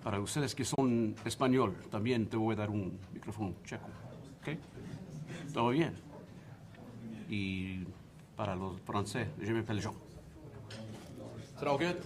Para ustedes que son español, también te voy a dar un micrófono checo. ¿Ok? ¿Todo bien? Y para los francés, je m'appelle Jean. Is that all good?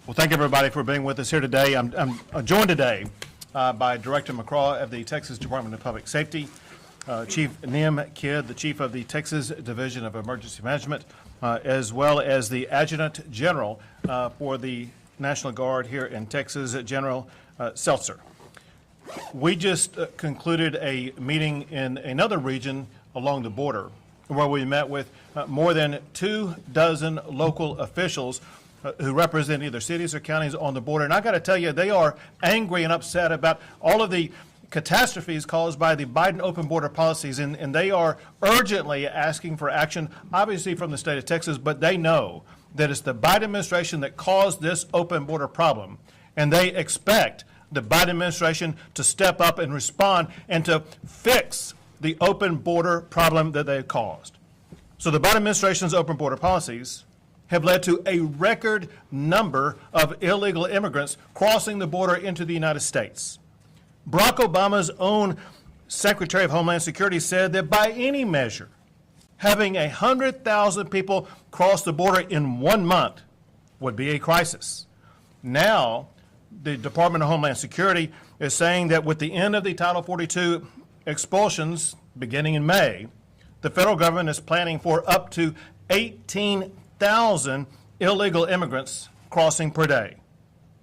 Well, thank everybody for being with us here today. I'm joined today by Director McCraw of the Texas Department of Public Safety, Chief Nim Kidd, the Chief of the Texas Division of Emergency Management, as well as the Adjutant General for the National Guard here in Texas, General Seltzer. We just concluded a meeting in another region along the border where we met with more than 24 local officials who represent either cities or counties on the border. And I got to tell you, they are angry and upset about all of the catastrophes caused by the Biden open border policies, and they are urgently asking for action, obviously from the state of Texas, but they know that it's the Biden administration that caused this open border problem, and they expect the Biden administration to step up and respond and to fix the open border problem that they caused. So the Biden administration's open border policies have led to a record number of illegal immigrants crossing the border into the United States. Barack Obama's own Secretary of Homeland Security said that by any measure, having 100,000 people cross the border in 1 month would be a crisis. Now, the Department of Homeland Security is saying that with the end of the Title 42 expulsions beginning in May, the federal government is planning for up to 18,000 illegal immigrants crossing per day.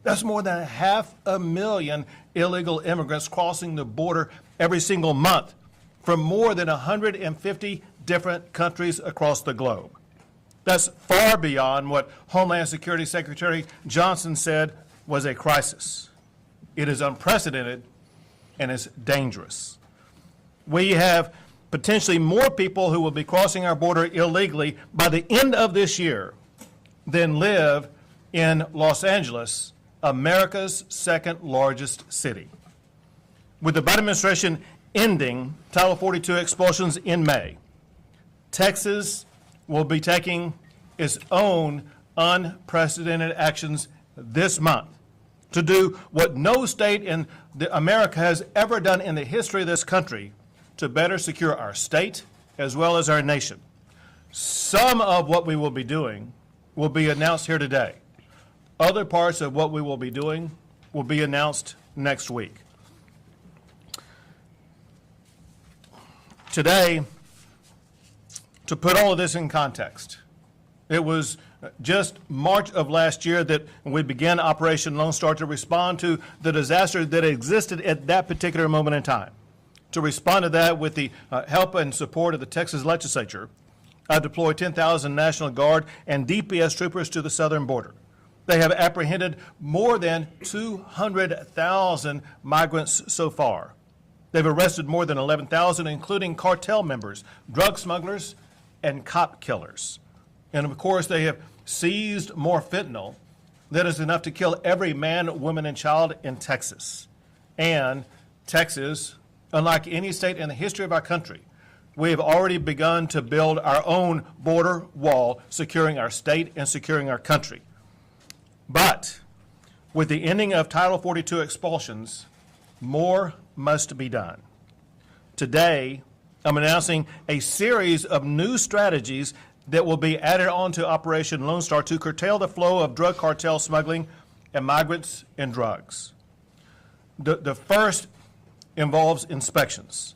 That's more than 500,000 illegal immigrants crossing the border every single month from more than 150 different countries across the globe. That's far beyond what Homeland Security Secretary Johnson said was a crisis. It is unprecedented and it's dangerous. We have potentially more people who will be crossing our border illegally by the end of this year than live in Los Angeles, America's second largest city. With the Biden administration ending Title 42 expulsions in May, Texas will be taking its own unprecedented actions this month to do what no state in America has ever done in the history of this country to better secure our state as well as our nation. Some of what we will be doing will be announced here today. Other parts of what we will be doing will be announced next week. Today, to put all of this in context, it was just March of last year that we began Operation Lone Star to respond to the disaster that existed at that particular moment in time. To respond to that with the help and support of the Texas legislature, I deployed 10,000 National Guard and DPS troopers to the southern border. They have apprehended more than 200,000 migrants so far. They've arrested more than 11,000, including cartel members, drug smugglers, and cop killers. And of course, they have seized more fentanyl that is enough to kill every man, woman, and child in Texas. And Texas, unlike any state in the history of our country, we have already begun to build our own border wall, securing our state and securing our country. But with the ending of Title 42 expulsions, more must be done. Today, I'm announcing a series of new strategies that will be added on to Operation Lone Star to curtail the flow of drug cartel smuggling and migrants and drugs. The first involves inspections.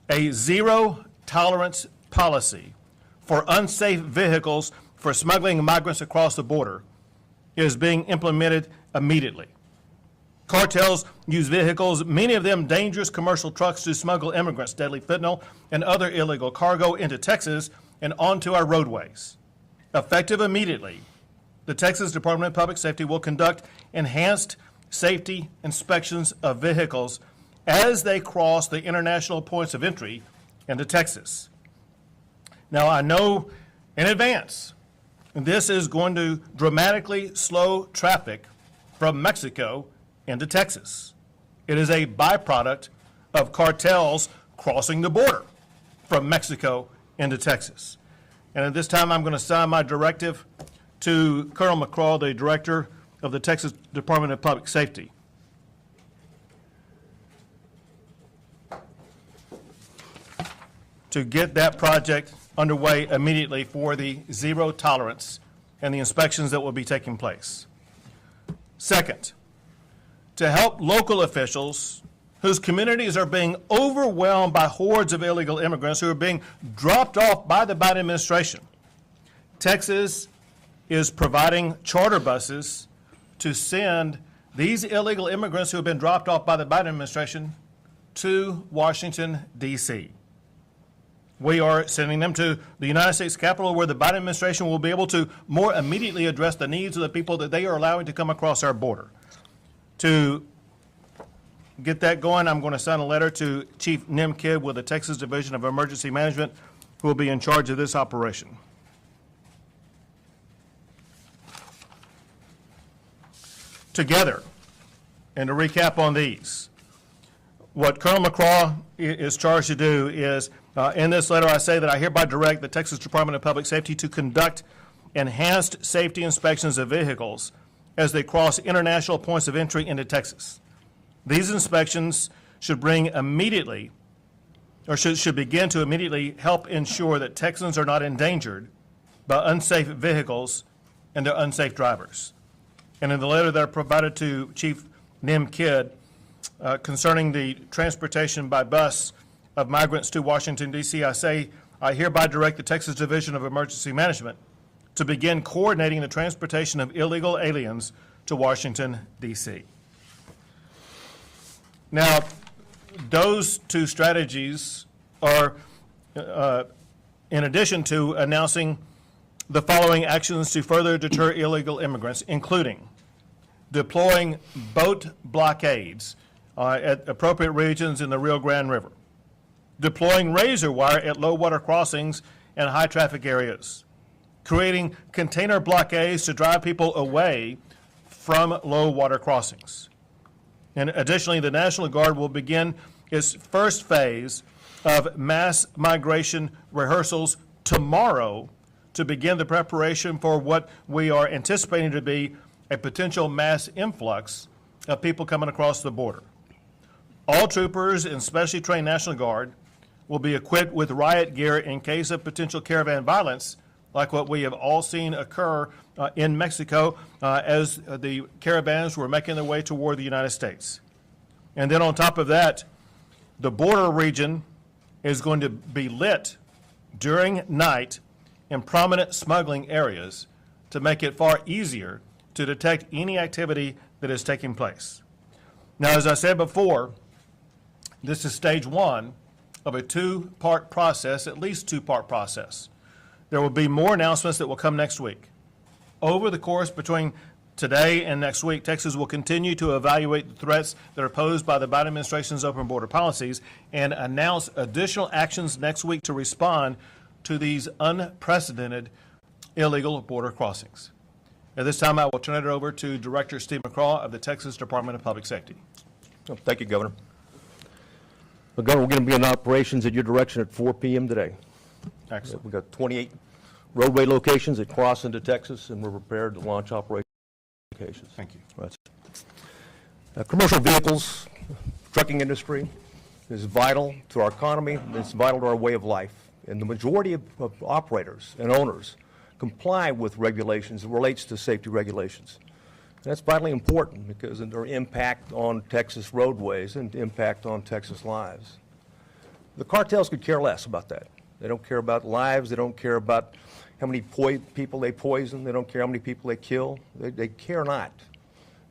A zero-tolerance policy for unsafe vehicles for smuggling migrants across the border is being implemented immediately. Cartels use vehicles, many of them dangerous commercial trucks, to smuggle immigrants, deadly fentanyl, and other illegal cargo into Texas and onto our roadways. Effective immediately, the Texas Department of Public Safety will conduct enhanced safety inspections of vehicles as they cross the international points of entry into Texas. Now, I know in advance this is going to dramatically slow traffic from Mexico into Texas. It is a byproduct of cartels crossing the border from Mexico into Texas. And at this time, I'm going to sign my directive to Colonel McCraw, the Director of the Texas Department of Public Safety. To get that project underway immediately for the zero tolerance and the inspections that will be taking place. Second, to help local officials whose communities are being overwhelmed by hordes of illegal immigrants who are being dropped off by the Biden administration. Texas is providing charter buses to send these illegal immigrants who have been dropped off by the Biden administration to Washington, D.C. We are sending them to the United States Capitol, where the Biden administration will be able to more immediately address the needs of the people that they are allowing to come across our border. To get that going, I'm going to send a letter to Chief Nim Kidd with the Texas Division of Emergency Management, who will be in charge of this operation. Together, and to recap on these, what Colonel McCraw is charged to do is, in this letter, I say that I hereby direct the Texas Department of Public Safety to conduct enhanced safety inspections of vehicles as they cross international points of entry into Texas. These inspections should begin to immediately help ensure that Texans are not endangered by unsafe vehicles and their unsafe drivers. And in the letter that I provided to Chief Nim Kidd concerning the transportation by bus of migrants to Washington, D.C., I say, I hereby direct the Texas Division of Emergency Management to begin coordinating the transportation of illegal aliens to Washington, D.C. Now, those two strategies are, in addition to announcing the following actions to further deter illegal immigrants, including deploying boat blockades at appropriate regions in the Rio Grande River, deploying razor wire at low water crossings and high traffic areas, creating container blockades to drive people away from low water crossings. And additionally, the National Guard will begin its first phase of mass migration rehearsals tomorrow to begin the preparation for what we are anticipating to be a potential mass influx of people coming across the border. All troopers and specially trained National Guard will be equipped with riot gear in case of potential caravan violence, like what we have all seen occur in Mexico as the caravans were making their way toward the United States. And then on top of that, the border region is going to be lit during night in prominent smuggling areas to make it far easier to detect any activity that is taking place. Now, as I said before, this is stage one of a two-part process, at least two-part process. There will be more announcements that will come next week. Over the course between today and next week, Texas will continue to evaluate the threats that are posed by the Biden administration's open border policies and announce additional actions next week to respond to these unprecedented illegal border crossings. At this time, I will turn it over to Director Steve McCraw of the Texas Department of Public Safety. Oh, thank you, Governor. Well, Governor, we're going to be in operations at your direction at 4 p.m. today. Excellent. We've got 28 roadway locations that cross into Texas, and we're prepared to launch operations. Thank you. Right. Commercial vehicles, trucking industry is vital to our economy, and it's vital to our way of life. And the majority of operators and owners comply with regulations that relates to safety regulations. And that's vitally important because of their impact on Texas roadways and impact on Texas lives. The cartels could care less about that. They don't care about lives. They don't care about how many people they poison. They don't care how many people they kill. They care not.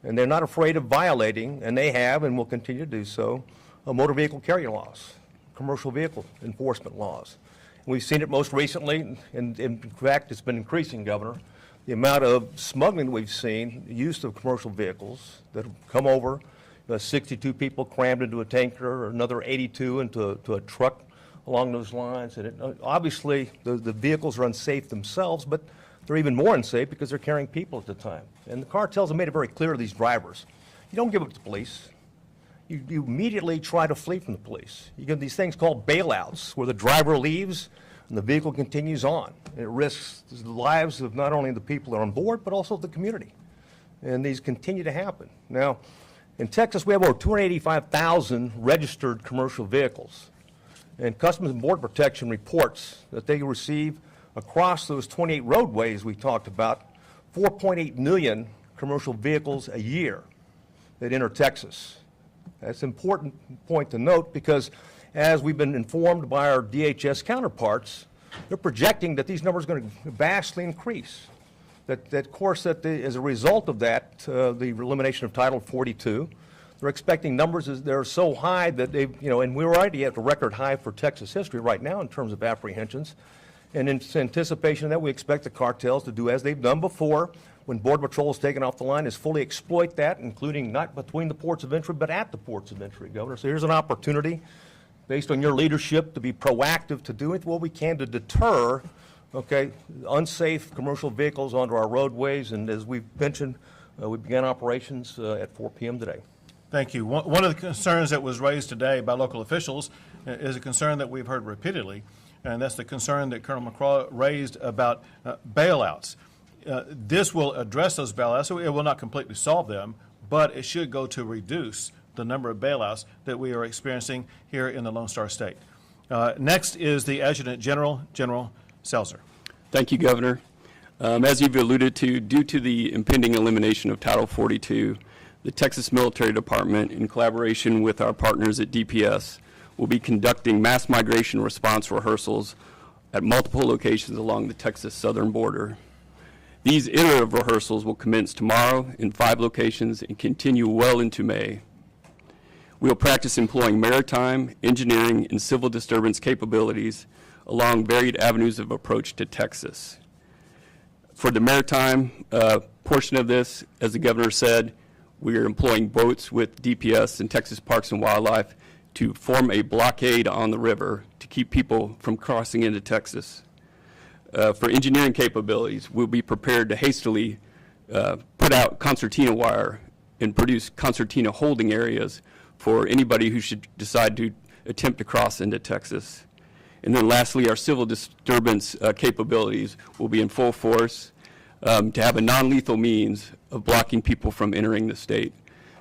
And they're not afraid of violating, and they have and will continue to do so, motor vehicle carrier laws, commercial vehicle enforcement laws. And we've seen it most recently, and in fact, it's been increasing, Governor, the amount of smuggling we've seen, the use of commercial vehicles that have come over, 62 people crammed into a tanker, or another 82 into a truck along those lines. And obviously, the vehicles are unsafe themselves, but they're even more unsafe because they're carrying people at the time. And the cartels have made it very clear to these drivers, you don't give up to the police. You immediately try to flee from the police. You get these things called bailouts, where the driver leaves, and and the vehicle continues on. It risks the lives of not only the people that are on board, but also the community. And these continue to happen. Now, in Texas, we have over 285,000 registered commercial vehicles. And Customs and Border Protection reports that they receive across those 28 roadways we talked about, 4.8 million commercial vehicles a year that enter Texas. That's an important point to note because as we've been informed by our DHS counterparts, they're projecting that these numbers are going to vastly increase. That of course, as a result of that, the elimination of Title 42, they're expecting numbers that are so high that they, and we're already at the record high for Texas history right now in terms of apprehensions. And in anticipation of that, we expect the cartels to do as they've done before when Border Patrol is taken off the line, is fully exploit that, including not between the ports of entry, but at the ports of entry, Governor. So here's an opportunity, based on your leadership, to be proactive, to do what we can to deter, unsafe commercial vehicles onto our roadways. And as we've mentioned, we began operations at 4 p.m. today. Thank you. One of the concerns that was raised today by local officials is a concern that we've heard repeatedly, and that's the concern that Colonel McCraw raised about bailouts. This will address those bailouts. So it will not completely solve them, but it should go to reduce the number of bailouts that we are experiencing here in the Lone Star State. Next is the Adjutant General, General Selzer. Thank you, Governor. As you've alluded to, due to the impending elimination of Title 42, the Texas Military Department, in collaboration with our partners at DPS, will be conducting mass migration response rehearsals at multiple locations along the Texas southern border. These iterative rehearsals will commence tomorrow in 5 locations and continue well into May. We will practice employing maritime, engineering, and civil disturbance capabilities along varied avenues of approach to Texas. For the maritime portion of this, as the Governor said, we are employing boats with DPS and Texas Parks and Wildlife to form a blockade on the river to keep people from crossing into Texas. For engineering capabilities, we'll be prepared to hastily put out concertina wire and produce concertina holding areas for anybody who should decide to attempt to cross into Texas. And then lastly, our civil disturbance capabilities will be in full force to have a non-lethal means of blocking people from entering the state.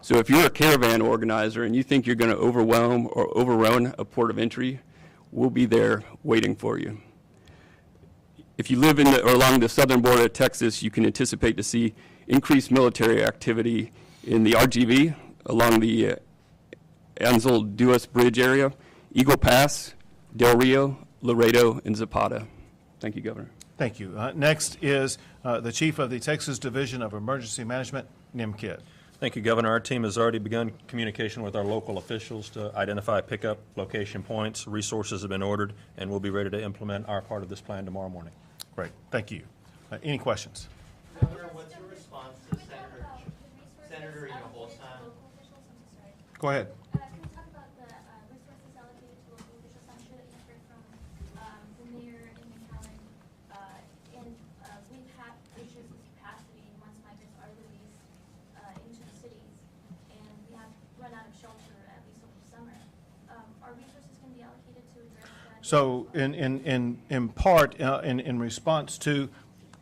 So if you're a caravan organizer and you think you're going to overwhelm or overrun a port of entry, we'll be there waiting for you. If you live in or along the southern border of Texas, you can anticipate to see increased military activity in the RGV along the Ansel Duas Bridge area, Eagle Pass, Del Rio, Laredo, and Zapata. Thank you, Governor. Thank you. Next is the Chief of the Texas Division of Emergency Management, Nim Kidd. Thank you, Governor. Our team has already begun communication with our local officials to identify pickup location points. Resources have been ordered, and we'll be ready to implement our part of this plan tomorrow morning. Great. Thank you. Any questions? Governor, what's your response to Senator Hinojosa? Go ahead. Can you talk about the resources allocated to local officials? I'm sure that you've heard from the mayor in McAllen, and we've had issues with capacity once migrants are released into the cities, and we have run out of shelter at least over the summer. Are resources going to be allocated to address that? So in part, in response to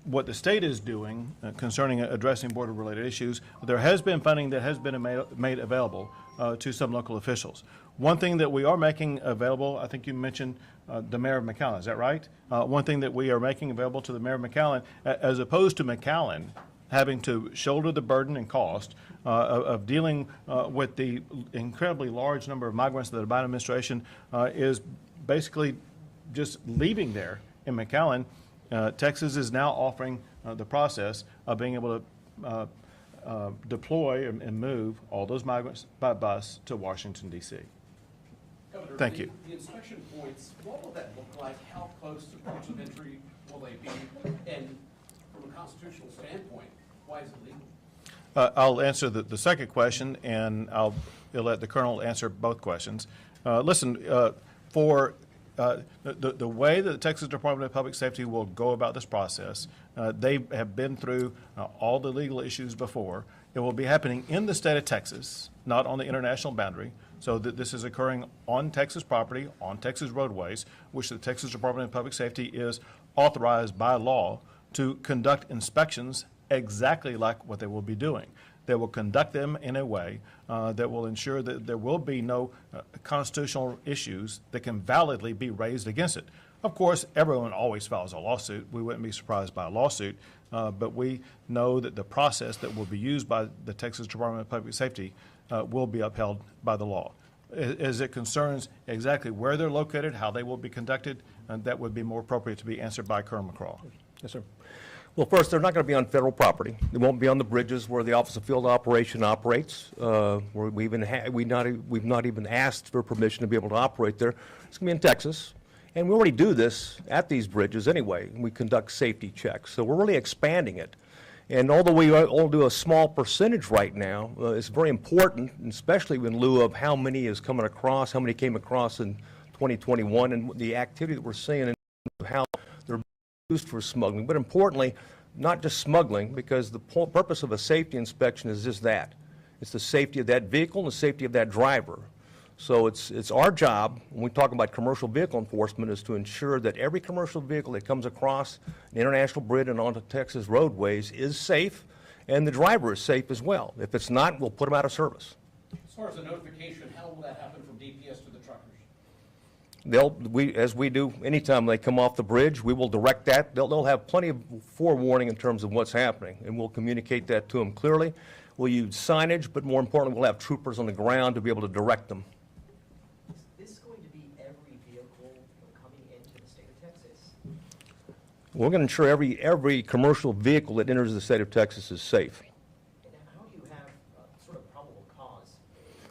what the state is doing concerning addressing border-related issues, there has been funding that has been made available to some local officials. One thing that we are making available, I think you mentioned the mayor of McAllen, is that right? One thing that we are making available to the mayor of McAllen, as opposed to McAllen having to shoulder the burden and cost of dealing with the incredibly large number of migrants that the Biden administration is basically just leaving there in McAllen. Texas is now offering the process of being able to deploy and move all those migrants by bus to Washington, D.C. Governor, Thank you. The inspection points, what will that look like? How close to ports of entry will they be? And from a constitutional standpoint, why is it legal? I'll answer the second question, and I'll let the colonel answer both questions. Listen, for The way that the Texas Department of Public Safety will go about this process, they have been through all the legal issues before. It will be happening in the state of Texas, not on the international boundary. So that this is occurring on Texas property, on Texas roadways, which the Texas Department of Public Safety is authorized by law to conduct inspections exactly like what they will be doing. They will conduct them in a way that will ensure that there will be no constitutional issues that can validly be raised against it. Of course, everyone always files a lawsuit. We wouldn't be surprised by a lawsuit, but we know that the process that will be used by the Texas Department of Public Safety will be upheld by the law. As it concerns exactly where they're located, how they will be conducted, that would be more appropriate to be answered by Colonel McCraw. Yes, sir. Well, first, they're not going to be on federal property. They won't be on the bridges where the Office of Field Operation operates. Where we've not even asked for permission to be able to operate there. It's going to be in Texas. And we already do this at these bridges anyway. We conduct safety checks. So we're really expanding it. And although we only do a small percentage right now, it's very important, especially in lieu of how many is coming across, how many came across in 2021, and the activity that we're seeing and how they're used for smuggling. But importantly, not just smuggling, because the purpose of a safety inspection is just that. It's the safety of that vehicle and the safety of that driver. So it's our job, when we talk about commercial vehicle enforcement, is to ensure that every commercial vehicle that comes across an international bridge and onto Texas roadways is safe, and the driver is safe as well. If it's not, we'll put them out of service. As far as the notification, how will that happen from DPS to the truckers? As we do anytime they come off the bridge, we will direct that. They'll have plenty of forewarning in terms of what's happening, and we'll communicate that to them clearly. We'll use signage, but more importantly, we'll have troopers on the ground to be able to direct them. Is this going to be every vehicle coming into the state of Texas? We're going to ensure every commercial vehicle that enters the state of Texas is safe. And how do you have sort of probable cause?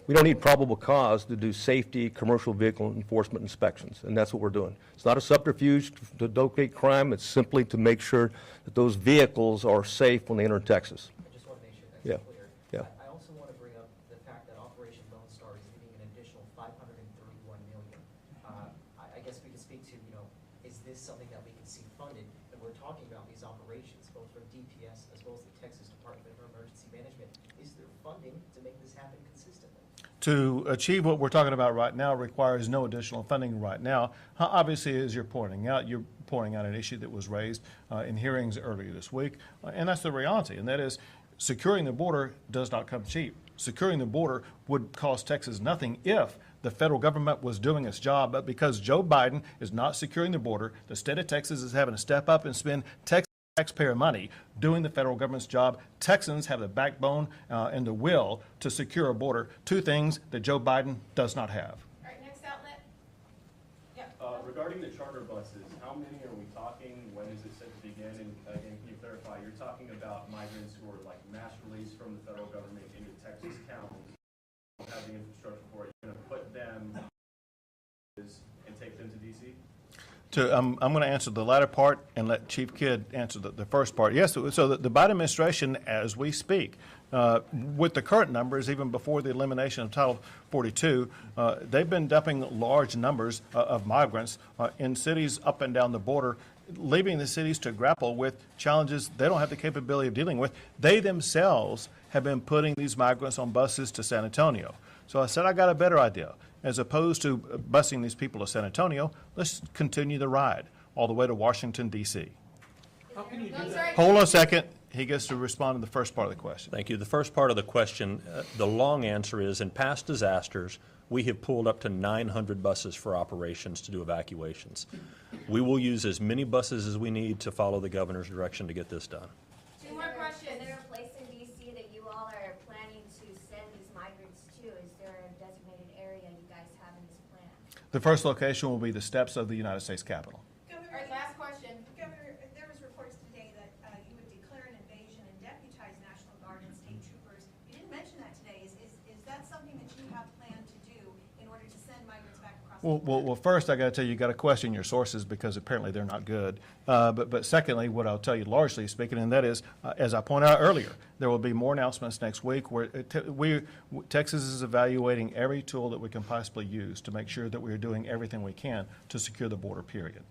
We don't need probable cause to do safety commercial vehicle enforcement inspections, and that's what we're doing. It's not a subterfuge to locate crime. It's simply to make sure that those vehicles are safe when they enter Texas. I just want to make sure that's Yeah. clear. Yeah. I also want to bring up the fact that Operation Lone Star is getting an additional $531 million. I guess we can speak to, is this something that we can see funded? And we're talking about these operations, both from DPS as well as the Texas Department of Emergency Management. Is there funding to make this happen consistently? To achieve what we're talking about right now requires no additional funding right now. Obviously, as you're pointing out an issue that was raised in hearings earlier this week, and that's the reality, and that is securing the border does not come cheap. Securing the border would cost Texas nothing if the federal government was doing its job, but because Joe Biden is not securing the border, the state of Texas is having to step up and spend taxpayer money doing the federal government's job. Texans have the backbone and the will to secure a border, two things that Joe Biden does not have. All right, next outlet. Yeah. Regarding the charter buses, how many are we talking? When is it set to begin? And again, can you clarify, you're talking about migrants who are like mass released from the federal government into Texas counties, don't have the infrastructure for it. You're going to put them and take them to D.C.? I'm going to answer the latter part and let Chief Kidd answer the first part. Yes, so the Biden administration, as we speak, with the current numbers, even before the elimination of Title 42, they've been dumping large numbers of migrants in cities up and down the border, leaving the cities to grapple with challenges they don't have the capability of dealing with. They themselves have been putting these migrants on buses to San Antonio. So I said, I got a better idea. As opposed to busing these people to San Antonio, let's continue the ride all the way to Washington, D.C. How can you do that? Hold on a second. He gets to respond to the first part of the question. Thank you. The first part of the question, the long answer is, in past disasters, we have pulled up to 900 buses for operations to do evacuations. We will use as many buses as we need to follow the governor's direction to get this done. Two more questions. Is there a place in D.C. that you all are planning to send these migrants to? Is there a designated area you guys have in this plan? The first location will be the steps of the United States Capitol. All right, last question. Governor, there was reports today that you would declare an invasion and deputize National Guard and state troopers. You didn't mention that today. Is that something that you have planned to do in order to send migrants back across Well, first, I got to tell you, you got to question your sources because apparently they're not good. But secondly, what I'll tell you, largely speaking, and that is, as I pointed out earlier, there will be more announcements next week where Texas is evaluating every tool that we can possibly use to make sure that we are doing everything we can to secure the border, period.